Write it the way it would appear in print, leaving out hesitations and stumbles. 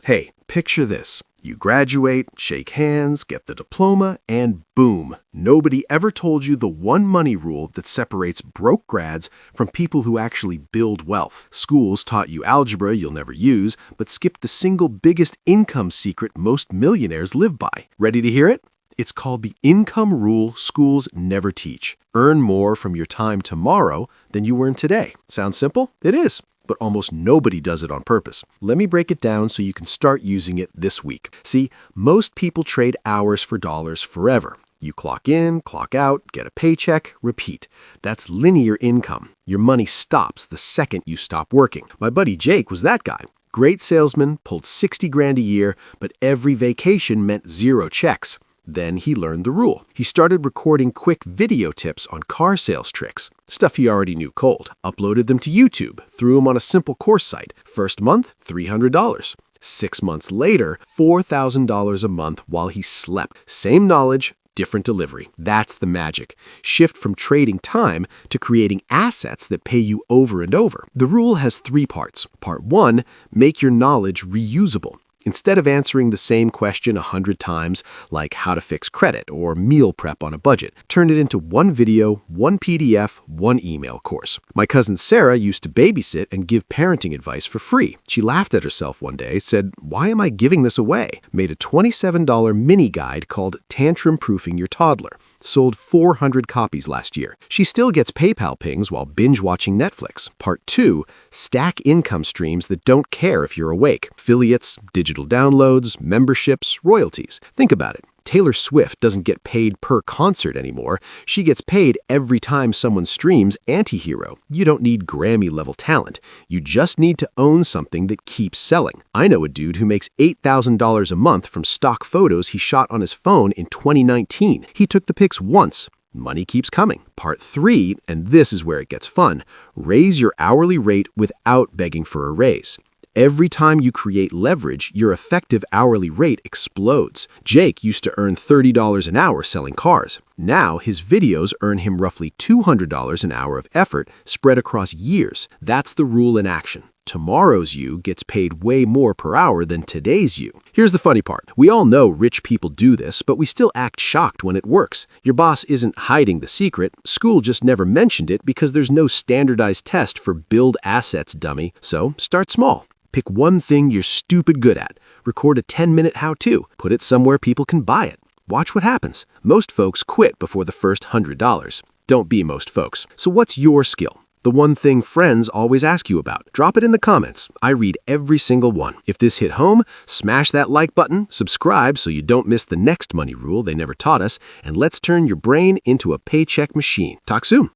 Hey, picture this. You graduate, shake hands, get the diploma, and boom, nobody ever told you the one money rule that separates broke grads from people who actually build wealth. Schools taught you algebra you'll never use, but skipped the single biggest income secret most millionaires live by. Ready to hear it? It's called the income rule schools never teach. Earn more from your time tomorrow than you earn today. Sound simple? It is. But almost nobody does it on purpose. Let me break it down so you can start using it this week. See, most people trade hours for dollars forever. You clock in, clock out, get a paycheck, repeat. That's linear income. Your money stops the second you stop working. My buddy Jake was that guy. Great salesman, pulled 60 grand a year, but every vacation meant 0 checks. Then he learned the rule. He started recording quick video tips on car sales tricks, stuff he already knew cold, uploaded them to YouTube, threw them on a simple course site. First month, $300. 6 months later, $4,000 a month while he slept. Same knowledge, different delivery. That's the magic. Shift from trading time to creating assets that pay you over and over. The rule has 3 parts. Part 1, make your knowledge reusable. Instead of answering the same question 100 times, like how to fix credit or meal prep on a budget, turn it into one video, one PDF, one email course. My cousin Sarah used to babysit and give parenting advice for free. She laughed at herself one day, said, "Why am I giving this away?" Made a $27 mini guide called Tantrum Proofing Your Toddler. Sold 400 copies last year. She still gets PayPal pings while binge-watching Netflix. Part 2, stack income streams that don't care if you're awake. Affiliates, digital downloads, memberships, royalties. Think about it. Taylor Swift doesn't get paid per concert anymore. She gets paid every time someone streams Antihero. You don't need Grammy-level talent. You just need to own something that keeps selling. I know a dude who makes $8,000 a month from stock photos he shot on his phone in 2019. He took the pics once. Money keeps coming. Part 3, and this is where it gets fun, raise your hourly rate without begging for a raise. Every time you create leverage, your effective hourly rate explodes. Jake used to earn $30 an hour selling cars. Now, his videos earn him roughly $200 an hour of effort spread across years. That's the rule in action. Tomorrow's you gets paid way more per hour than today's you. Here's the funny part. We all know rich people do this, but we still act shocked when it works. Your boss isn't hiding the secret. School just never mentioned it because there's no standardized test for build assets, dummy. So start small. Pick one thing you're stupid good at. Record a 10-minute how-to. Put it somewhere people can buy it. Watch what happens. Most folks quit before the first $100. Don't be most folks. So what's your skill? The one thing friends always ask you about. Drop it in the comments. I read every single one. If this hit home, smash that like button, subscribe so you don't miss the next money rule they never taught us, and let's turn your brain into a paycheck machine. Talk soon.